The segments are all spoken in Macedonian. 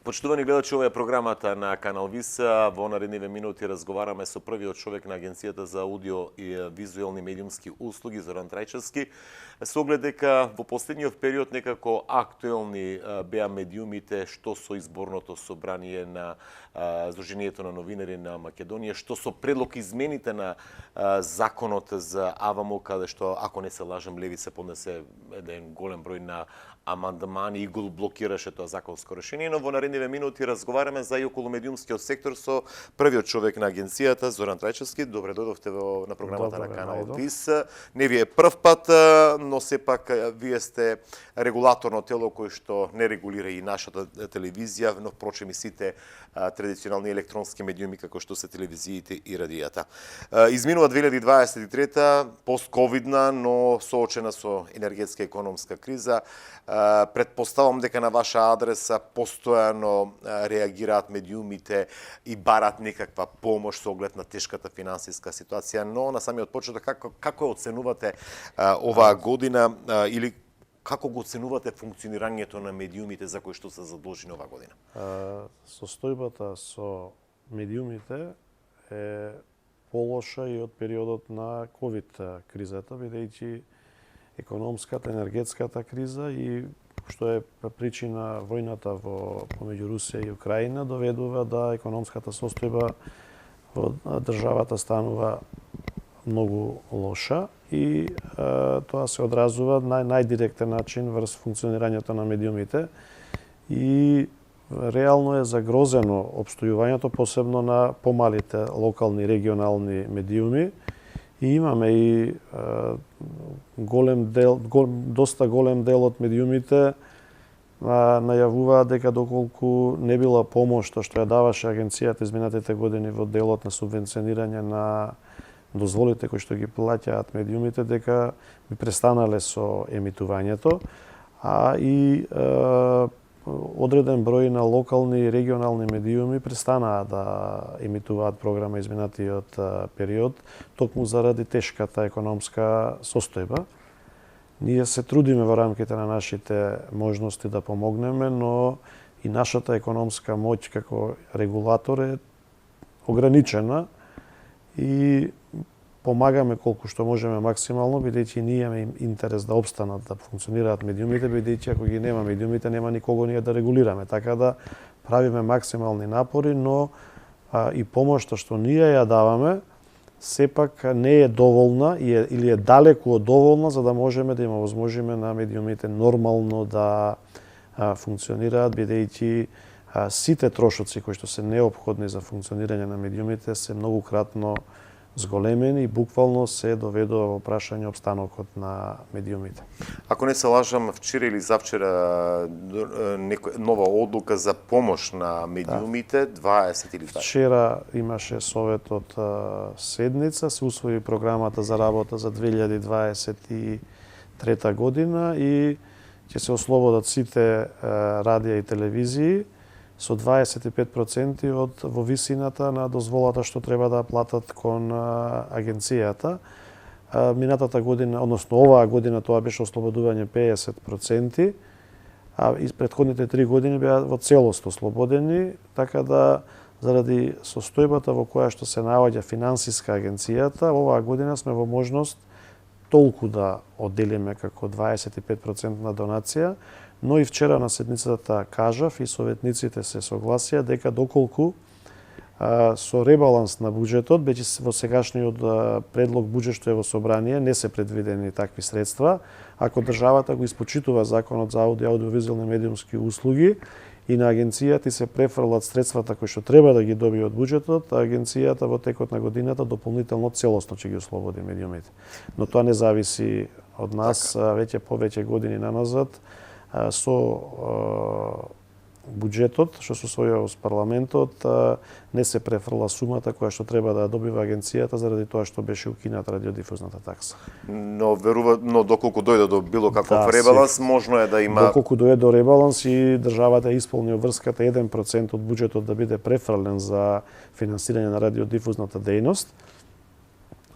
Почитувани гледачи, ова е програмата на Канал Виса. Во наредниве минути разговараме со првиот човек на Агенцијата за аудио и визуелни медиумски услуги, Зоран Трајчевски. Со оглед дека во последниот период некако актуелни беа медиумите, што со изборното собрание на Сдруженијето на новинари на Македонија, што со предлог измените на законот за АВМО, каде што, ако не се лажам, Левица поднесе еден голем број на амандмани и го блокираше тоа законско решение, но во наредниве минути разговараме за и околу медиумскиот сектор со првиот човек на агенцијата, Зоран Трајчевски. Добре дојдовте на програмата на Канал Вис. Не ви е прв пат, но сепак вие сте регулаторно тело кој што не регулира и нашата телевизија, но впрочем и сите традиционални електронски медиуми како што се телевизиите и радијата. Изминува 2023, постковидна, но соочена со енергетска и економска криза. Предпоставам дека на ваша адреса постојано реагираат медиумите и барат некаква помош со оглед на тешката финансиска ситуација, но на самиот почеток како оценувате оваа година или како го оценувате функционирањето на медиумите за кои што се задолжени оваа година? Состојбата со медиумите е полоша и од периодот на ковид кризата, бидејќи економската, енергетската криза и што е причина војната помеѓу Русија и Украина доведува да економската состојба во државата станува многу лоша и тоа се одразува на најдиректен начин врз функционирањето на медиумите и реално е загрозено опстојувањето, посебно на помалите локални регионални медиуми. И имаме и доста голем дел од медиумите најавуваат дека доколку не била помошта што ја даваше агенцијата изминатите години во делот на субвенционирање на дозволите кои што ги плаќаат медиумите, дека би престанале со емитувањето, а и одреден број на локални и регионални медиуми престанаа да емитуваат програма изминатиот период, токму заради тешката економска состојба. Ние се трудиме во рамките на нашите можности да помогнеме, но и нашата економска моќ како регулатор е ограничена и помагаме колку што можеме максимално, бидејќи ние имаме интерес да обстанат, да функционираат медиумите, бидејќи ако ги нема медиумите, нема никого ние да регулираме. Така да правиме максимални напори, но и помошта што ние ја даваме, сепак не е доволна или е далеку од доволна за да можеме да им овозможиме на медиумите нормално да функционираат, бидејќи сите трошоци кои што се неопходни за функционирање на медиумите се многукратно зголемени и буквално се доведува во прашање обстанокот на медиумите. Ако не се лажам, вчера или завчера нова одлука за помош на медиумите, 20 или 20? Вчера имаше советот седница, се усвои програмата за работа за 2023 година и ќе се ослободат сите радија и телевизии со 25% во висината на дозволата што треба да платат кон агенцијата. Минатата година, односно оваа година, тоа беше ослободување 50%, а и претходните 3 години беа во целост ослободени, така да заради состојбата во која што се наоѓа финансиска агенцијата, оваа година сме во можност толку да одделиме како 25% на донација, но и вчера на седницата кажав и советниците се согласија дека доколку со ребаланс на буџетот, веќе во сегашниот предлог буџет што е во собрание, не се предвидени такви средства, ако државата го испочитува законот за аудиовизуелни медиумски услуги и на агенцијата се префрлат средствата кои што треба да ги добие од буџетот, агенцијата во текот на годината дополнително целосно ќе ги ослободи медиумите. Но тоа не зависи од нас, веќе повеќе години наназад со буџетот, што се усвојува во парламентот, не се префрла сумата која што треба да добива агенцијата заради тоа што беше укината радиодифузната такса. Но доколку дојде до било каков Да, ребаланс, можно е да има... Доколку дојде до ребаланс и државата исполни врската 1% од буџетот да биде префрлен за финансирање на радиодифузната дејност,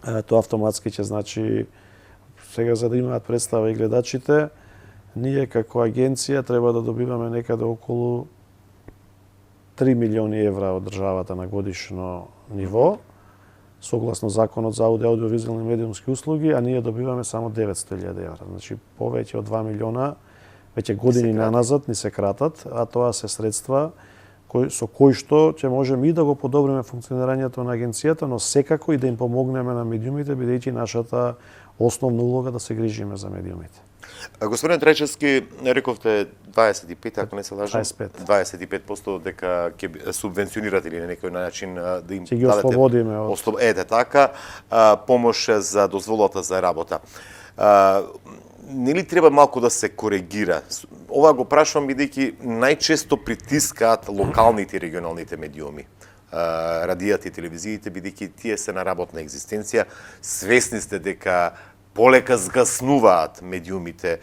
тоа автоматски ќе значи, сега за да имаат представа и гледачите, ние како агенција треба да добиваме некаде околу 3 милиони евра од државата на годишно ниво, согласно Законот за аудиовизуелни медиумски услуги, а ние добиваме само 900.000 евра. Значи, повеќе од 2 милиона веќе години наназад ни се кратат, а тоа се средства со кои што ќе можеме и да го подобриме функционирањето на агенцијата, но секако и да им помогнеме на медиумите, бидејќи нашата основна улога да се грижиме за медиумите. Господин Трајчевски, рековте 25, ако не се лажам, 25% дека ќе субвенционирате или на некој начин да им ќе ги ослободиме од така, помош за дозволата за работа. Нели треба малку да се коригира? Ова го прашувам бидејќи најчесто притискаат локалните и регионалните медиуми, радијата и телевизиите, бидејќи тие се на работна екзистенција. Свесни сте дека полека згаснуваат медиумите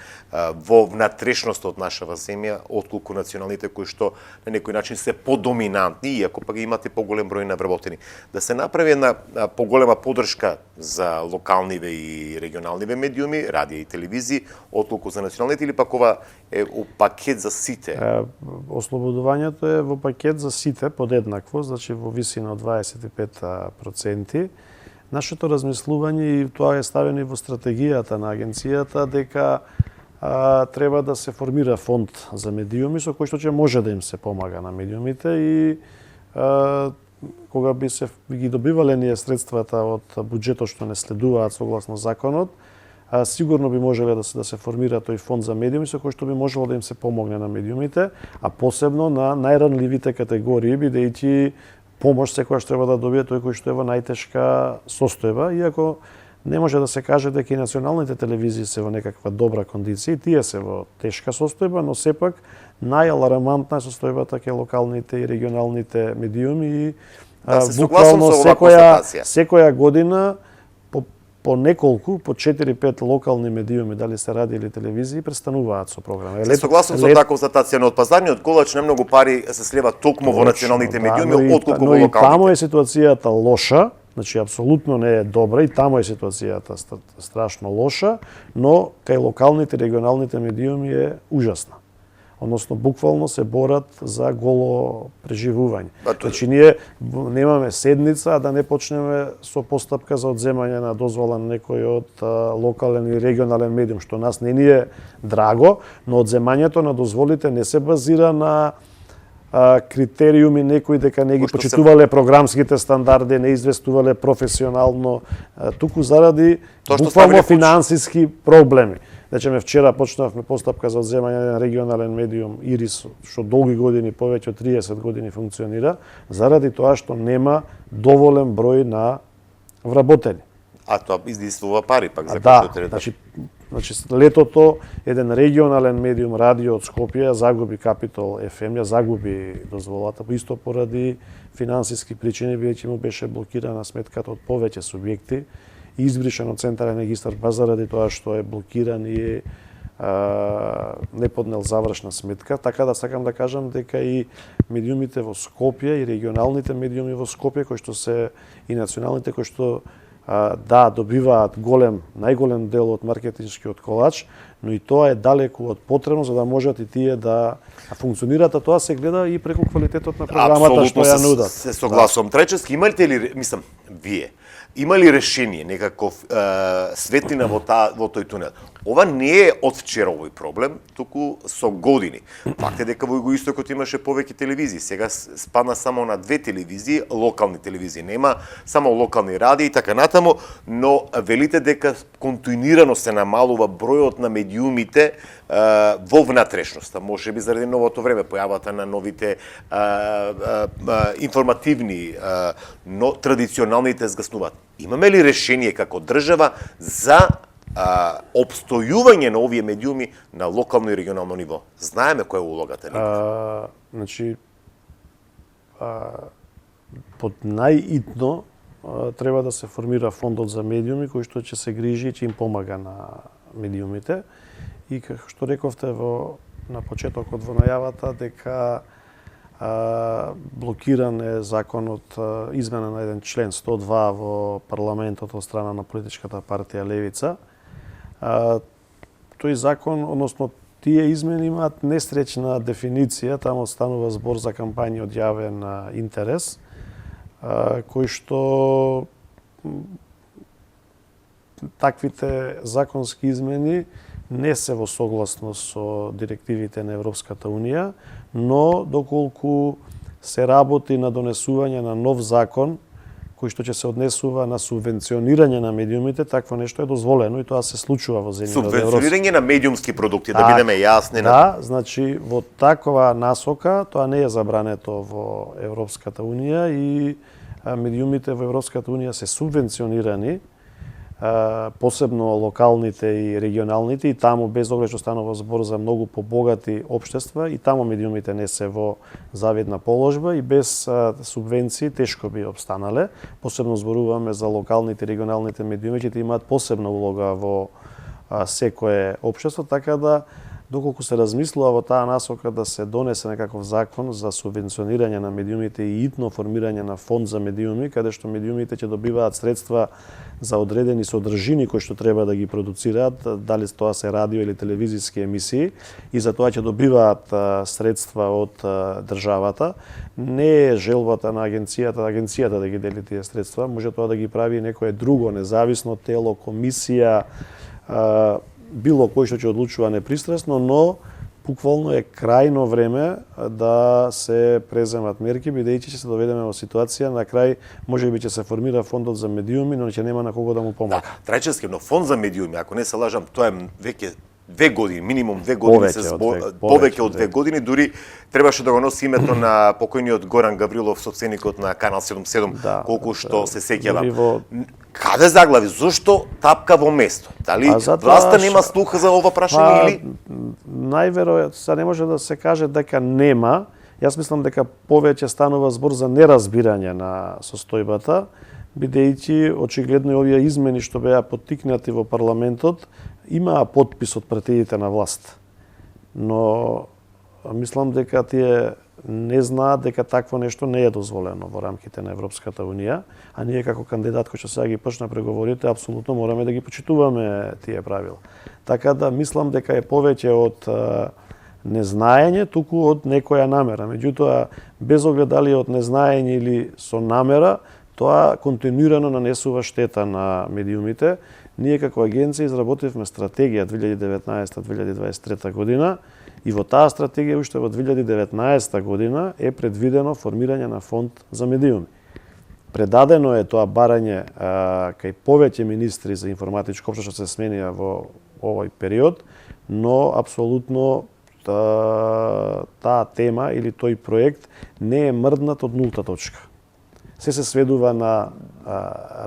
во внатрешноста од нашава земја, отколку националните кои што на некој начин се подоминантни, иако пак имате поголем број на вработени. Да се направи една поголема поддршка за локалниве и регионалниве медиуми, радија и телевизии, отколку за националните, или пак ова е пакет за сите? Ослободувањето е во пакет за сите подеднакво, значи во висина од 25%. Нашето размислување, и тоа е ставено и во стратегијата на агенцијата, дека треба да се формира фонд за медиуми со кој што ќе може да им се помага на медиумите и кога би ги добивале ние средствата од буџетот што не следуваат согласно законот, сигурно би можеле да се формира тој фонд за медиуми со кој што би можело да им се помогне на медиумите, а посебно на најранливите категории, бидејќи помош секојаш треба да добие тој кој што е во најтешка состојба, иако не може да се каже дека и националните телевизии се во некаква добра кондиција, тие се во тешка состојба, но сепак најаларамантна е состојбата кај локалните и регионалните медиуми и буквално секоја година по неколку, по 4-5 локални медиуми, дали се радио или телевизии, престануваат со програма. Се согласувам со таква констатација, но од пазарниот колач немногу пари се слева токму во националните медиуми, отколку во локалните. Но и таму е ситуацијата лоша, значи апсолутно не е добра, и таму е ситуацијата страшно лоша, но кај локалните и регионалните медиуми е ужасна. Односно, буквално се борат за голо преживување. Значи, ние немаме седница, а да не почнеме со постапка за одземање на дозвола на некој од локален и регионален медиум, што нас не ни е драго, но одземањето на дозволите не се базира на критериуми некои дека не ги почитувале програмските стандарди, не известувале професионално, туку заради буквално финансиски проблеми. Речеме, вчера почнавме постапка за одземање на регионален медиум Ирис, што долги години, повеќе од 30 години функционира, заради тоа што нема доволен број на вработени. А тоа издействува пари пак за значи летото еден регионален медиум радио од Скопје загуби Capital FM, ја загуби дозволата исто поради финансиски причини, бидејќи му беше блокирана сметката од повеќе субјекти и избришен од Централен регистар баз заради тоа што е блокиран и не поднел завршна сметка. Така да сакам да кажам дека и медиумите во Скопје и регионалните медиуми во Скопје, кои што се и националните, кои што добиваат најголем дел од маркетиншкиот колач, но и тоа е далеку од потребно за да можат и тие да функционираат, а тоа се гледа и преку квалитетот на програмата што ја нудат. Се согласувам. Трајчевски, имате ли, вие, има ли решение, некаков светлина во тој тунел? Ова не е од вчера овој проблем, туку со години. Факт е дека во Југоистокот имаше повеќе телевизии, сега спадна само на 2 телевизии, локални телевизии нема, само локални радио и така натаму, но велите дека континуирано се намалува бројот на медиумите во внатрешноста, можеби заради новото време, појавата на новите информативни, но традиционалните згаснуваат. Имаме ли решение како држава за опстојување на овие медиуми на локално и регионално ниво? Знаеме која е улогата на Значи, под најитно треба да се формира фондот за медиуми кој што ќе се грижи и ќе им помага на медиумите. И како што рековте на почетокот во најавата дека блокиран е законот, измена на еден член 102 во парламентот од страна на политичката партија Левица. Тој закон, односно тие измени имаат несреќна дефиниција, таму станува збор за кампањи од јавен интерес, кој што таквите законски измени не се во согласност со директивите на Европската Унија, но доколку се работи на донесување на нов закон кој што ќе се однесува на субвенционирање на медиумите, такво нешто е дозволено и тоа се случува во земјите од Европска. Субвенционирање на медиумски продукти, да бидеме јасни. Да, значи во такова насока тоа не е забрането во Европската Унија и медиумите во Европската Унија се субвенционирани, посебно локалните и регионалните, и таму без оглед што станува збор за многу побогати општества, и таму медиумите не се во завидна положба и без субвенции тешко би обстанале. Посебно зборуваме за локалните и регионалните медиуми, ќе имаат посебна улога во секое општество, така да доколку се размислува во таа насока да се донесе некаков закон за субвенционирање на медиумите и итно формирање на фонд за медиуми, каде што медиумите ќе добиваат средства за одредени содржини кои што треба да ги продуцираат, дали тоа се радио или телевизиски емисии, и за тоа ќе добиваат средства од државата. Не е желбата на агенцијата да ги дели тие средства, може тоа да ги прави некое друго независно тело, комисија, било кој што ќе одлучува непристрасно, но буквално е крајно време да се преземат мерки, бидејќи ќе се доведеме во ситуација на крај можеби ќе се формира фондот за медиуми, но ќе нема на кого да му помага. Да, Трајчевски, но фонд за медиуми, ако не се лажам, тоа е веќе 2 години, минимум 2 години повеќе од 2 години, дури требаше да го носи името на покојниот Горан Гаврилов, собственикот на Канал 77, да, колку што се сеќавам. Каде заглави? Зошто тапка во место? Дали власта нема слух за ова прашање или? Најверојатно, се не може да се каже дека нема. Јас мислам дека повеќе станува збор за неразбирање на состојбата, бидејќи очигледно и овие измени што беа поттикнати во парламентот имаа подпис од партиите на власт. Но мислам дека тие не знаат дека такво нешто не е дозволено во рамките на Европската Унија, а ние како кандидат кој што сега ги почна преговорите, апсолутно мораме да ги почитуваме тие правила. Така да мислам дека е повеќе од незнаење, туку од некоја намера. Меѓутоа, без оглед дали од незнаење или со намера, тоа континуирано нанесува штета на медиумите. Ние како агенција изработивме стратегија 2019-2023 година и во таа стратегија уште во 2019 година е предвидено формирање на фонд за медиуми. Предадено е тоа барање кај повеќе министри за информатичко општество што се сменија во овој период, но апсолутно таа тема или тој проект не е мрднат од нулта точка. Се сведува на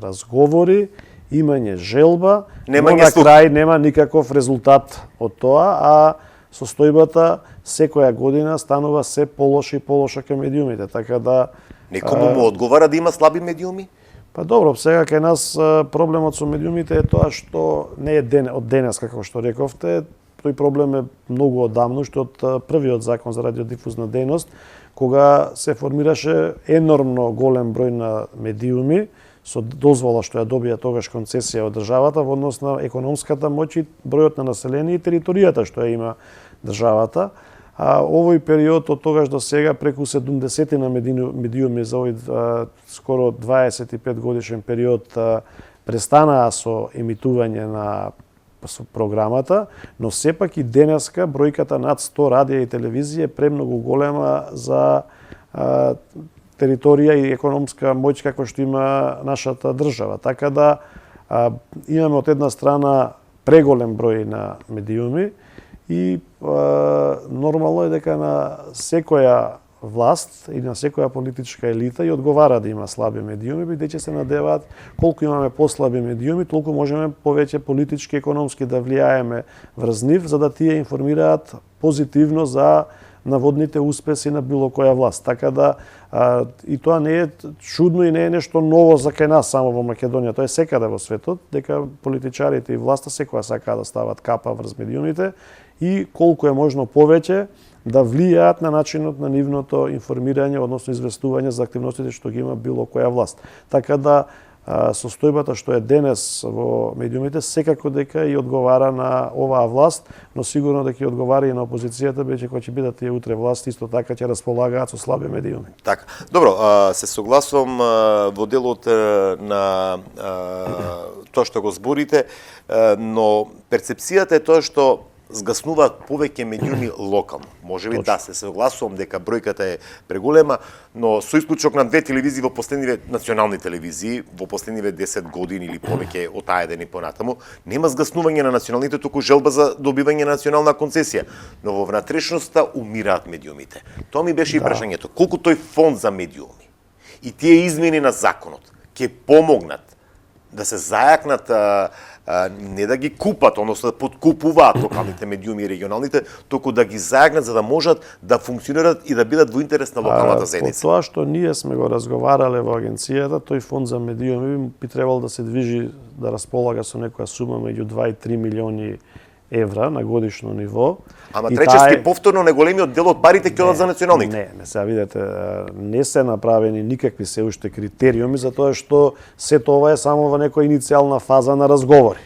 разговори, имање желба, но на крај нема никаков резултат од тоа, а состојбата секоја година станува се полоша и полоша кај медиумите, така да некому му одговара да има слаби медиуми? Па добро, сега кај нас проблемот со медиумите е тоа што не е од денес, како што рековте. Тој проблем е многу одамно, што од првиот закон за радиодифузна дејност, кога се формираше енормно голем број на медиуми, со дозвола што ја добија тогаш концесија од државата во однос на економската моќ и бројот на население и територијата што ја има државата. А овој период од тогаш до сега преку 70 на медиуми за овој скоро 25 годишен период престанаа со емитување на програмата, но сепак и денеска бројката над 100 радија и телевизија е премногу голема за територија и економска моќ каква што има нашата држава. Така да имаме од една страна преголем број на медиуми и нормално е дека на секоја власт и на секоја политичка елита и одговара да има слаби медиуми, бидејќи се надеваат колку имаме послаби медиуми, толку можеме повеќе политички, економски да влијаеме врз нив, за да тие информираат позитивно за наводните успеси на било која власт. Така да и тоа не е чудно и не е нешто ново за кај нас само во Македонија. Тоа е секаде во светот, дека политичарите и власта секоја сакаат да стават капа врз медиумите и колку е можно повеќе да влијаат на начинот на нивното информирање, односно известување за активностите што ги има било која власт. Така да состојбата што е денес во медиумите секако дека и одговара на оваа власт, но сигурно дека ќе одговара и на опозицијата, бидејќи кога ќе бидат тие утре власт, исто така ќе располагаат со слаби медиуми. Така. Добро, се согласувам во делот на тоа што го зборите, но перцепцијата е тоа што згаснуваат повеќе медиуми локално. Можеби да се согласувам дека бројката е преголема, но со исклучок на 2 телевизии во последниве национални телевизии во последниве 10 години или повеќе од таа ден и понатаму, нема згаснување на националните, туку желба за добивање на национална концесија. Но во внатрешноста умираат медиумите. Тоа ми беше и прашањето. Колку тој фонд за медиуми и тие измени на законот ќе помогнат да се зајакнат, не да ги купат, односно да подкупуваат локалните медиуми и регионалните, туку да ги зајакнат за да можат да функционират и да бидат во интерес на локалната заедница. По тоа што ние сме го разговарале во агенцијата, тој фонд за медиуми би требало да се движи, да располага со некоја сума меѓу 2 и 3 милиони евра на годишно ниво. Ама тречески повторно неголемиот дел од парите ќе одат за националните. Не, сега видете, не се направени никакви се уште критериуми за тоа што сето ова е само во некоја иницијална фаза на разговори.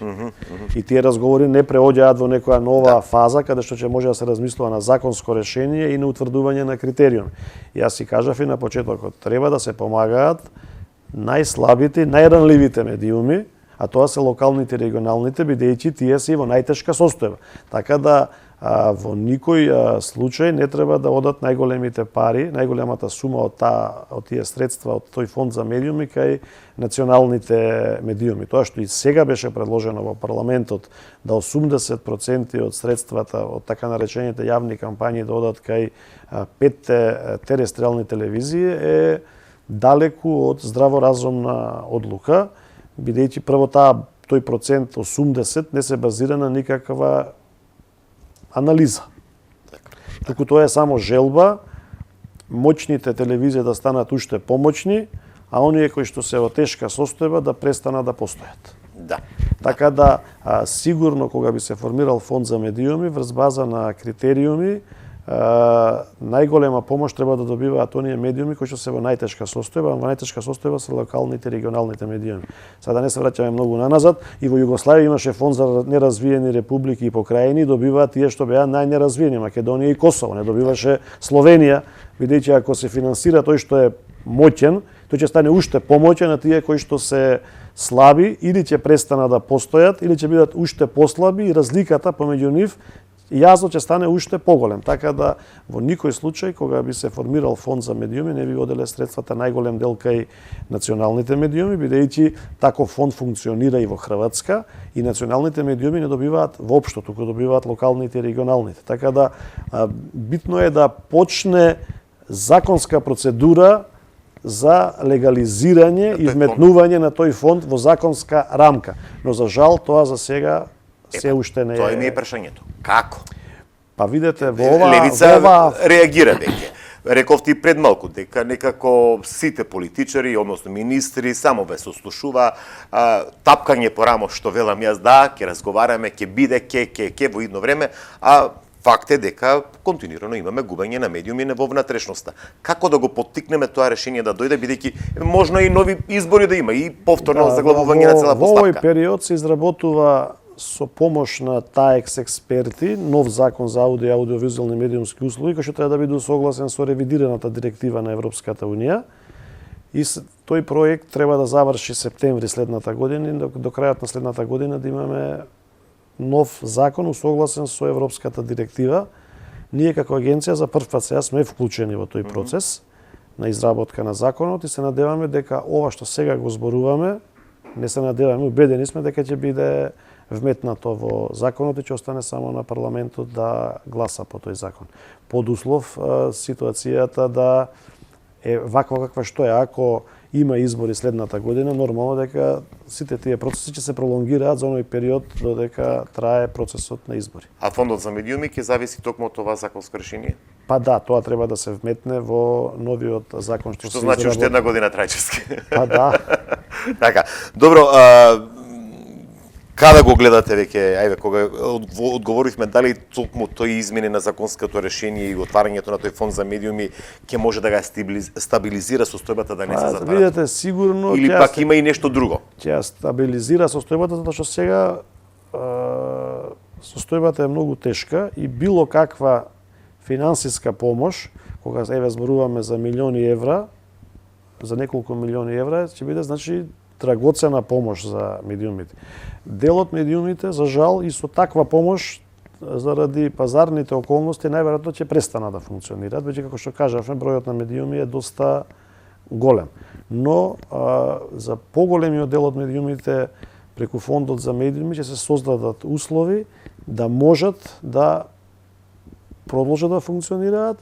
И тие разговори не преоѓаат во некоја нова фаза каде што ќе може да се размислува на законско решение и на утврдување на критериуми. Јас си кажав и на почетокот, треба да се помагаат најслабите, најранливите медиуми, а тоа се локалните и регионалните, бидејќи тие се во најтешка состојба. Така да во никој случај не треба да одат најголемите пари, најголемата сума од тие средства од тој фонд за медиуми кај националните медиуми. Тоа што и сега беше предложено во парламентот да 80% од средствата од така наречените јавни кампањи да одат кај 5 терестријални телевизии е далеку од здраворазумна одлука, бидејќи прво тој процент 80 не се базира на никаква анализа. Туку тоа е само желба моćните телевизии да станат уште помоćни, а оние кои што се во тешка состојба да престанат да постојат. Да. Така да сигурно кога би се формирал фонд за медиуми врз база на критериуми, најголема помош треба да добиваат оние медиуми кои што се во најтешка состојба, во најтешка состојба се локалните и регионалните медиуми. Сега да не се враќаме многу наназад, и во Југославија имаше фонд за неразвиени републики и покрајини, добиваат тие што беа најнеразвиени, Македонија и Косово, не добиваше Словенија, бидејќи ако се финансира тој што е моќен, тој ќе стане уште помоќен на тие кои што се слаби, или ќе престанат да постојат, или ќе бидат уште послаби и разликата помеѓу нив јазот ќе стане уште поголем, така да во никој случај кога би се формирал фонд за медиуми не би оделе средствата најголем дел кај националните медиуми, бидејќи таков фонд функционира и во Хрватска и националните медиуми не добиваат воопшто, туку добиваат локалните и регионалните. Така да битно е да почне законска процедура за легализирање и вметнување на тој фонд во законска рамка. Но за жал тоа за сега се уште не е. Тоа ми е прашањето. Како? Па видете, во ова... Левица реагира веќе. Реков ти пред малку дека некако сите политичари, односно министри, само ве сослушува, тапкање по рамо, што велам јас, да, ќе разговараме, ќе биде, ќе во идно време, а факт е дека континуирано имаме губење на медиуми во внатрешноста. Како да го поттикнеме тоа решение да дојде, бидејќи можно и нови избори да има и повторно заглавување на цела постапка? Во овој период се изработува со помош на ТАЕКС експерти нов закон за аудио и аудиовизуелни медиумски услуги кој што треба да биде согласен со ревидираната директива на Европската унија. И тој проект треба да заврши септември следната година и до крајот на следната година да имаме нов закон усогласен со Европската директива. Ние како агенција за прв пат сега сме вклучени во тој процес на изработка на законот и се надеваме дека ова што сега го зборуваме, не се надеваме, убедени сме дека ќе биде вметнато во законот и ќе остане само на парламентот да гласа по тој закон. Под услов ситуацијата да е ваква каква што е. Ако има избори следната година, нормално дека сите тие процеси ќе се пролонгираат за оној период додека трае процесот на избори. А фондот за медиуми ќе зависи токму од това законско решение? Па да, тоа треба да се вметне во новиот закон што се значи уште една година трајчески. Па да. Така. Добро, каде го гледате веќе, ајде, кога одговоривме дали токму тој измени на законското решение и отварањето на тој фонд за медиуми ќе може да га стабилизира состојбата да не се затвара? Видете, сигурно или пак има и нешто друго? Ќе ја стабилизира состојбата, затоа што сега состојбата е многу тешка и било каква финансиска помош, кога зборуваме за милиони евра, за неколку милиони евра, ќе биде значи драгоцена помош за медиумите. Дел од медиумите, за жал, и со таква помош, заради пазарните околности, најверојатно ќе престана да функционираат, веќе како што кажавме, бројот на медиуми е доста голем. Но за поголемиот дел од медиумите преку фондот за медиуми ќе се создадат услови да можат да продолжат да функционираат,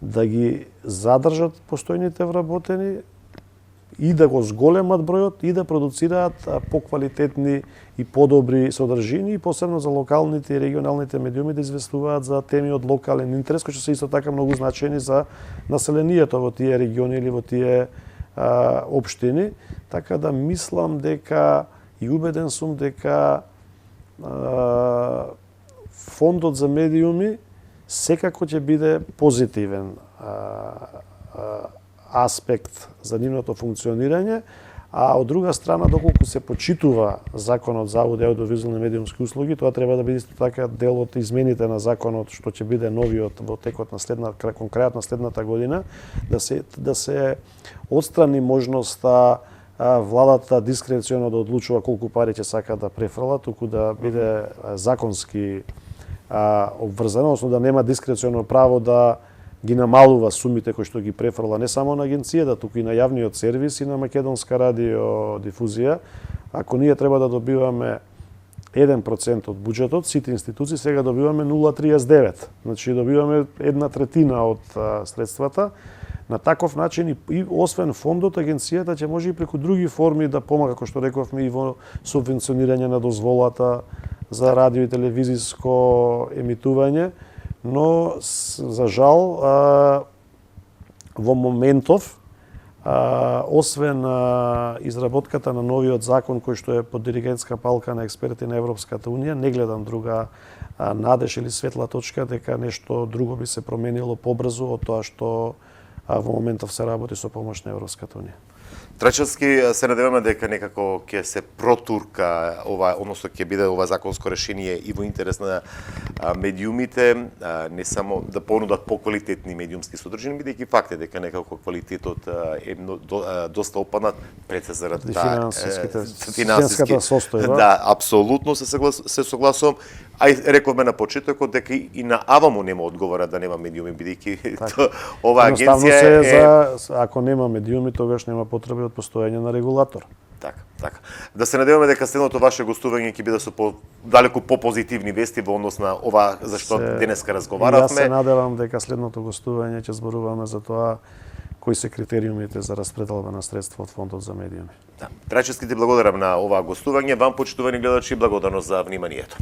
да ги задржат постојните вработени и да го зголемат бројот и да продуцираат поквалитетни и подобри содржини и посебно за локалните и регионалните медиуми да известуваат за теми од локален интерес кои се исто така многу значени за населението во тие региони или во тие општини, така да мислам дека и убеден сум дека фондот за медиуми секако ќе биде позитивен аспект за нивното функционирање, а од друга страна, доколку се почитува законот за аудио аудиовизуални медиумски услуги, тоа треба да биде исто така дел од измените на законот што ќе биде новиот во текот на конкретно следната година, да се отстрани можноста владата дискреционо да одлучува колку пари ќе сака да префрла, туку да биде законски обврзано, односно да нема дискреционо право да ги намалува сумите кои што ги префрла не само на агенцијата, туку и на јавниот сервис и на македонска радиодифузија. Ако ние треба да добиваме 1% од буџетот, сите институции сега добиваме 0,39. Значи добиваме 1/3 од средствата. На таков начин и освен фондот, агенцијата ќе може и преку други форми да помага, како што рековме, и во субвенционирање на дозволата за радио и телевизиско емитување, но за жал во моментов освен изработката на новиот закон кој што е под диригентска палка на експерти на Европската унија, не гледам друга надеж или светла точка дека нешто друго би се променило побрзо од тоа што во моментов се работи со помош на Европската унија. Трајчевски, се надеваме дека некако ќе се протурка односно ќе биде ова законско решение и во интерес на медиумите, не само да понудат поквалитетни медиумски содржини, бидејќи факт е дека некако квалитетот е доста опаднат пред се заради финансиската состојба. Да, апсолутно се согласувам. Рековме на почетокот дека и на АВАМО нема одговора да нема медиуми, бидејќи оваа агенција е ако нема медиуми, тогаш нема потреба од постоење на регулатор. Така. Да се надеваме дека следното ваше гостување ќе биде со далеку попозитивни вести во однос на ова за што денеска разговаравме. Јас се надевам дека следното гостување ќе зборуваме за тоа кои се критериумите за распределба на средства од фондот за медиуми. Да. Трајчевски ти благодарам на оваа гостување. Вам, почитувани гледачи, благодарност за вниманието.